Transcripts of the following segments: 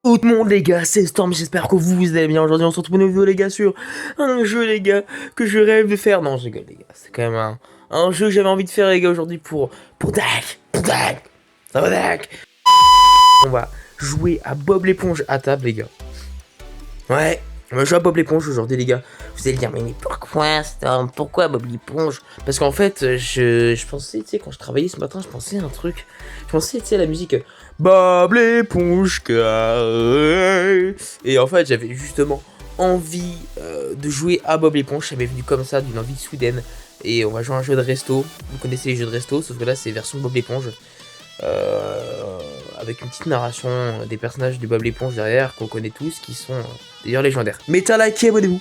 Tout le monde les gars, c'est Storm, j'espère que vous allez bien. Aujourd'hui on se retrouve pour une vidéo les gars sur un jeu les gars que je rêve de faire. Non je rigole les gars, c'est quand même un jeu que j'avais envie de faire les gars aujourd'hui pour Dak. Ça va Dak. On va jouer à Bob l'éponge à table les gars. Ouais, on va jouer à Bob l'éponge aujourd'hui les gars. Vous allez dire mais pourquoi Storm, pourquoi Bob l'éponge? Parce qu'en fait je pensais, tu sais, quand je travaillais ce matin, je pensais à un truc. Je pensais, tu sais, à la musique Bob l'éponge carré. Et en fait j'avais justement envie de jouer à Bob l'éponge. Ça m'est venu comme ça d'une envie soudaine. Et on va jouer à un jeu de resto. Vous connaissez les jeux de resto, sauf que là c'est version Bob l'éponge. Avec une petite narration des personnages de Bob l'éponge derrière qu'on connaît tous, qui sont d'ailleurs légendaires. Mettez un like et abonnez-vous.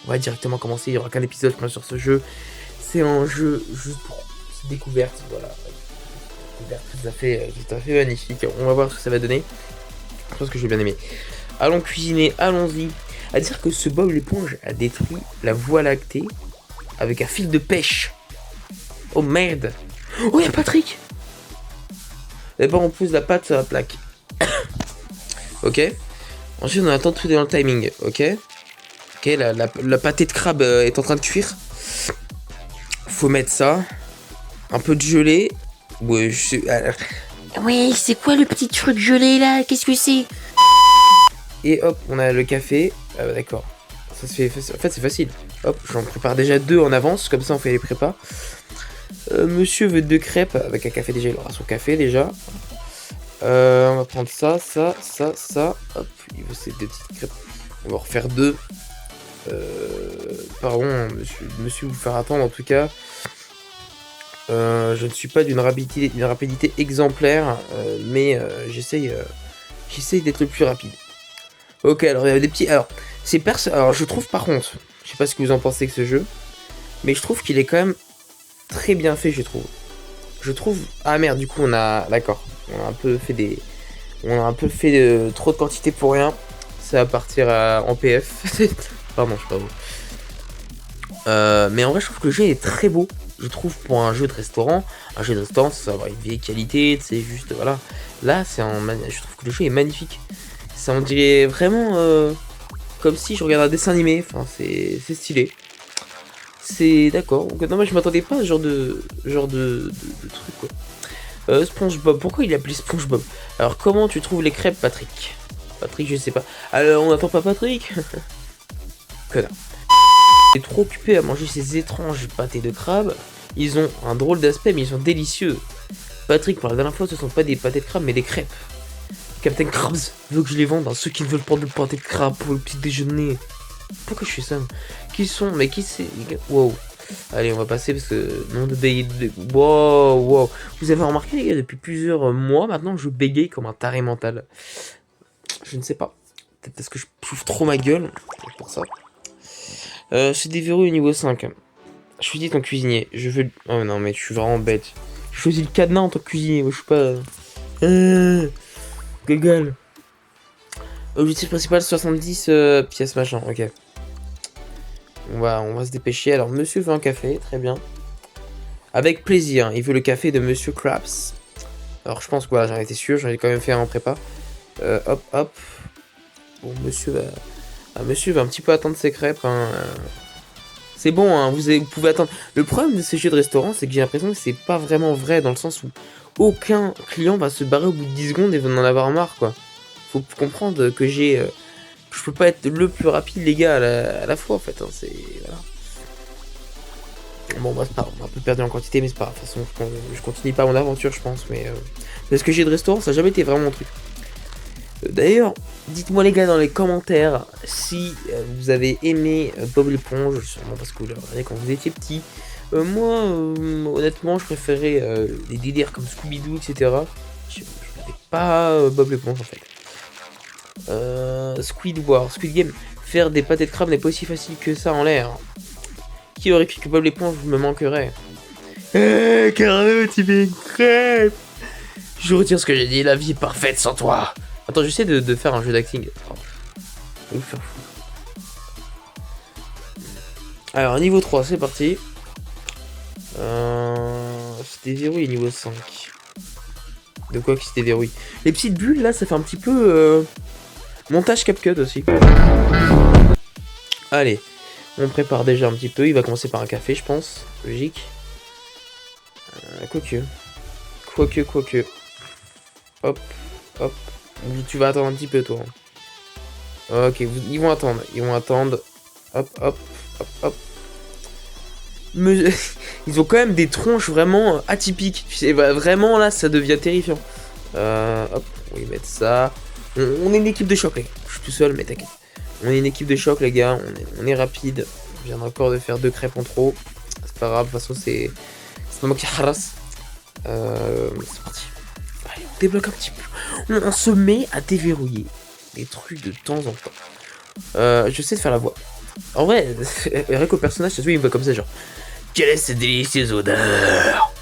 On va directement commencer, il n'y aura qu'un épisode je pense sur ce jeu. C'est un jeu juste pour découverte, voilà. Tout à fait magnifique. On va voir ce que ça va donner. Je pense que je vais bien aimer. Allons cuisiner, allons-y. À dire que ce Bob l'éponge a détruit la voie lactée avec un fil de pêche. Oh merde. Oh y'a Patrick. D'abord on pose la pâte sur la plaque. Ok. Ensuite on attend tout dans le timing. Ok. Ok, la pâtée de crabe est en train de cuire. Faut mettre ça. Un peu de gelée. Ouais, Ouais, c'est quoi le petit truc gelé là? Qu'est-ce que c'est? Et hop, on a le café. D'accord. Ça se fait. En fait, c'est facile. Hop, j'en prépare déjà 2 en avance. Comme ça, on fait les prépas. Monsieur veut 2 crêpes avec un café déjà. Il aura son café déjà. On va prendre ça. Hop, il veut ces 2 petites crêpes. On va en refaire 2. Pardon, monsieur, vous faire attendre en tout cas. Je ne suis pas d'une rapidité exemplaire, mais j'essaye d'être le plus rapide. Ok, alors il y a des petits. Alors, alors, je trouve par contre, je sais pas ce que vous en pensez que ce jeu, mais je trouve qu'il est quand même très bien fait, je trouve. Ah merde, du coup, on a. D'accord. On a un peu fait trop de quantité pour rien. Ça va partir en PF. Pardon, je sais pas vous. Mais en vrai, je trouve que le jeu est très beau. Je trouve pour un jeu de restaurant, ça va avoir une vieille qualité, c'est juste, voilà. Là, je trouve que le jeu est magnifique. Ça on dirait vraiment comme si je regardais un dessin animé, enfin, c'est stylé. C'est d'accord, donc non, moi je m'attendais pas à ce genre de truc, quoi. SpongeBob, pourquoi il est appelé SpongeBob? Alors, comment tu trouves les crêpes, Patrick? Patrick, je sais pas. Alors, on n'attend pas Patrick. Connard. Est trop occupé à manger ces étranges pâtés de crabe. Ils ont un drôle d'aspect mais ils sont délicieux. Patrick, pour la dernière fois, ce sont pas des pâtés de crabe mais des crêpes. Captain Krabs veut que je les vende à ceux qui veulent prendre le pâté de crabe pour le petit déjeuner. Pourquoi je fais ça? Qui sont? Mais qui c'est? Wow. Allez, on va passer parce que nom de bégayer. Wow. Vous avez remarqué les gars, depuis plusieurs mois maintenant, je bégaye comme un taré mental. Je ne sais pas. Peut-être parce que je pouffe trop ma gueule. C'est pour ça. C'est déverrouillé au niveau 5. Je suis dit ton cuisinier. Je veux. Oh non, mais je suis vraiment bête. J'ai choisi le cadenas en tant que cuisinier. Moi, je suis pas. Google. Objectif principal 70 pièces machin. Ok. On va se dépêcher. Alors, monsieur veut un café. Très bien. Avec plaisir. Il veut le café de monsieur Krabs. Alors, je pense que voilà, j'en étais sûr. J'en ai quand même fait un en prépa. Hop. Bon, monsieur va un petit peu attendre ses crêpes. Hein. C'est bon, hein, vous pouvez attendre. Le problème de ces jeux de restaurant, c'est que j'ai l'impression que c'est pas vraiment vrai, dans le sens où aucun client va se barrer au bout de 10 secondes et va en avoir marre, quoi. Faut comprendre que je peux pas être le plus rapide, les gars, à la fois, en fait. Hein, c'est. Voilà. Bon, bah, c'est pas grave, on a un peu perdu en quantité, mais c'est pas grave. De toute façon, je continue pas mon aventure, je pense, mais. Parce que j'ai de restaurant, ça a jamais été vraiment mon truc. D'ailleurs, dites-moi les gars dans les commentaires si vous avez aimé Bob l'éponge, sûrement parce que vous l'avez regardé quand vous étiez petit. Moi, honnêtement, je préférais des délires comme Scooby-Doo, etc. Je n'avais pas Bob l'éponge en fait. Squid Game, faire des pâtés de crabe n'est pas aussi facile que ça en l'air. Qui aurait cru que Bob l'éponge me manquerait? Carlo, tu fais une crêpe. Je retire ce que j'ai dit, la vie est parfaite sans toi. Attends, j'essaie de faire un jeu d'acting. Oh. Alors, niveau 3, c'est parti. C'est déverrouillé niveau 5. De quoi qui se déverrouille? Les petites bulles, là, ça fait un petit peu... Montage CapCut aussi. Allez, on prépare déjà un petit peu. Il va commencer par un café, je pense. Logique. Quoique. Hop, hop. Tu vas attendre un petit peu, toi. Ok, ils vont attendre. Hop, hop, hop, hop. Ils ont quand même des tronches vraiment atypiques. Tu sais, vraiment, là, ça devient terrifiant. Hop, on va y mettre ça. On est une équipe de choc, les gars. Je suis tout seul, mais t'inquiète. On est une équipe de choc, les gars. On est rapide. Je viens encore de faire 2 crêpes en trop. C'est pas grave, de toute façon, c'est pas moi qui harasse. C'est parti. Allez, on débloque un petit peu. On se met à déverrouiller des trucs de temps en temps. Je sais de faire la voix. En vrai, rien qu'au personnage, ça se voit, il me voit comme ça, genre. Quelle est cette délicieuse odeur?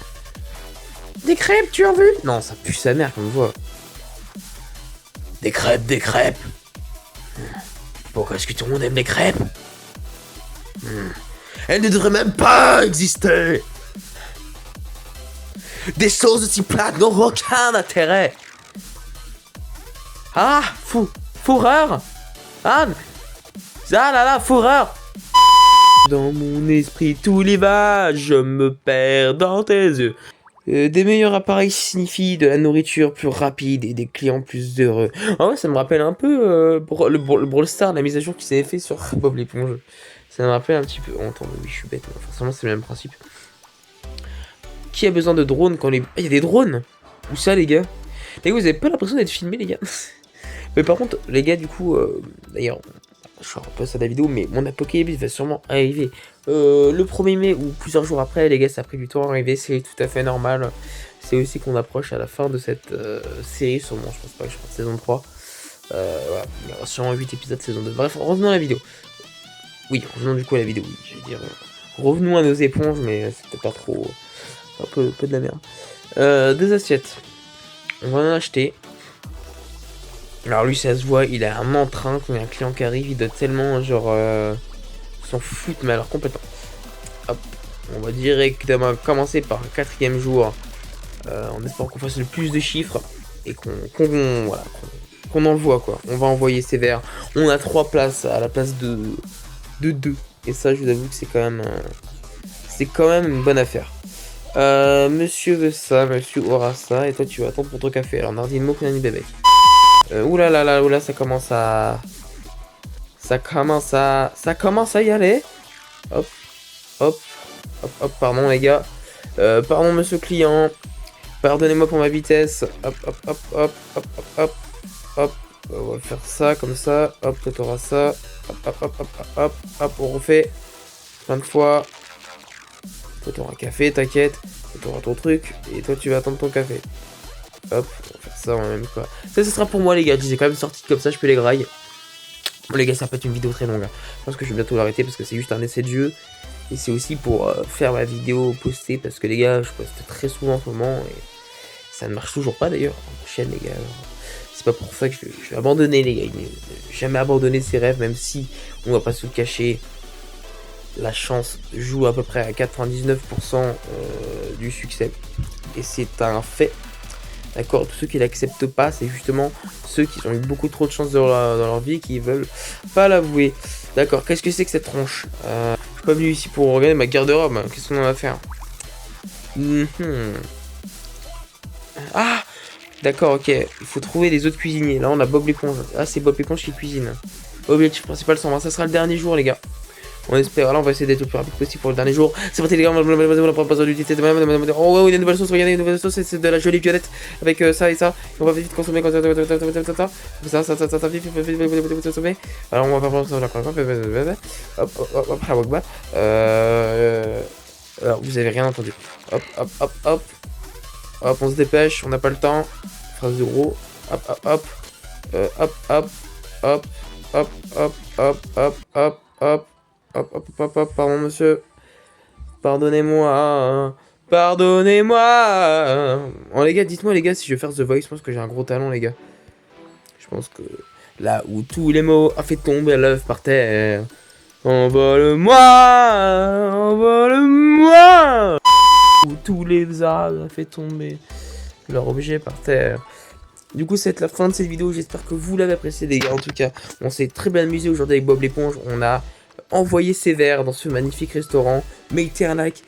Des crêpes, tu as vu? Non, ça pue sa mère comme voix. Des crêpes. Pourquoi est-ce que tout le monde aime les crêpes? Elles ne devraient même pas exister. Des choses aussi plates n'ont aucun intérêt. Ah, fourreur. Ah là, fourreur. Dans mon esprit, tous les vagues, je me perds dans tes yeux. Des meilleurs appareils signifient de la nourriture plus rapide et des clients plus heureux. En vrai, ça me rappelle un peu le Brawl Stars, la mise à jour qui s'est fait sur Bob l'éponge. Ça me rappelle un petit peu. Oh, attends, oui, je suis bête, mais forcément, c'est le même principe. Qui a besoin de drones quand les. Ah, il y a des drones. Où ça, les gars? Les gars, vous avez pas l'impression d'être filmés, les gars? Mais par contre, les gars, du coup, d'ailleurs, je suis un peu à la vidéo, mais mon apocalypse va sûrement arriver le 1er mai ou plusieurs jours après. Les gars, ça a pris du temps à arriver, c'est tout à fait normal. C'est aussi qu'on approche à la fin de cette série, sûrement, je pense pas que je pense saison 3. Voilà, il y aura sûrement 8 épisodes saison 2. Bref, revenons à la vidéo. Oui, revenons du coup à la vidéo. J'allais dire, revenons à nos éponges, mais c'était pas trop. Un peu de la merde. Des assiettes. On va en acheter. Alors lui, ça se voit, il a un entrain quand il y a un client qui arrive, il doit tellement genre s'en foutre, mais alors complètement. Hop, on va directement commencer par un 4e jour, en espérant qu'on fasse le plus de chiffres et qu'on envoie quoi. On va envoyer ces verres. On a 3 places à la place de 2. Et ça, je vous avoue que c'est quand même une bonne affaire. Monsieur veut ça, monsieur aura ça, et toi tu vas attendre pour ton café. Alors Nardine Mokunani bébé. Oula, ça commence à y aller. Hop, pardon les gars. Pardon monsieur client. Pardonnez-moi pour ma vitesse. Hop. On va faire ça comme ça. Hop, toi t'auras ça. Hop, on refait. Plein de fois. Toi t'auras un café, t'inquiète. Toi t'auras ton truc. Et toi tu vas attendre ton café. Hop, on va faire ça en même quoi. Ça, ce sera pour moi, les gars. Je les ai quand même sortis comme ça, je peux les grailler. Bon, les gars, ça va pas être une vidéo très longue. Hein. Je pense que je vais bientôt l'arrêter parce que c'est juste un essai de jeu. Et c'est aussi pour faire ma vidéo postée parce que, les gars, je poste très souvent en ce moment. Et ça ne marche toujours pas d'ailleurs. La chaîne, les gars. C'est pas pour ça que je vais abandonner, les gars. Jamais abandonner ses rêves, même si on va pas se le cacher. La chance joue à peu près à 99% du succès. Et c'est un fait. D'accord, tous ceux qui l'acceptent pas, c'est justement ceux qui ont eu beaucoup trop de chance dans leur vie et qui veulent pas l'avouer. D'accord, qu'est-ce que c'est que cette tronche? Je suis pas venu ici pour regarder ma garde-robe. Qu'est-ce qu'on en va faire? Ah, d'accord, ok. Il faut trouver les autres cuisiniers. Là, on a Bob l'éponge. Ah, c'est Bob l'éponge qui cuisine. Objectif principal 120. Ça sera le dernier jour, les gars. On espère, là on va essayer d'être le plus rapide possible pour le dernier jour. C'est parti les gars, on va besoin d'utilité. Oh ouais, il y a une nouvelle sauce, regardez une nouvelle sauce, c'est de la jolie violette avec ça et ça. Et on va vite consommer comme ça, vite consommer. Alors on va faire ça, hop, alors vous avez rien entendu. Hop, on se dépêche, on n'a pas le temps. Phrase de gros. Hop, pardon monsieur. Pardonnez-moi. Oh les gars, dites-moi les gars si je vais faire The Voice, je pense que j'ai un gros talent les gars. Je pense que là où tous les mots a fait tomber l'œuf par terre. Envole-moi. Où tous les arbres a fait tomber leur objet par terre. Du coup, c'est la fin de cette vidéo. J'espère que vous l'avez apprécié, les gars. En tout cas, on s'est très bien amusé aujourd'hui avec Bob l'éponge. On a envoyé ses verres dans ce magnifique restaurant. Mettez un like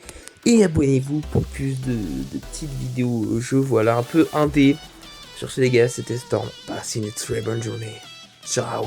et abonnez-vous pour plus de petites vidéos jeux. Voilà, un peu indé. Sur ce, les gars, c'était Storm. Passez une très bonne journée. Ciao.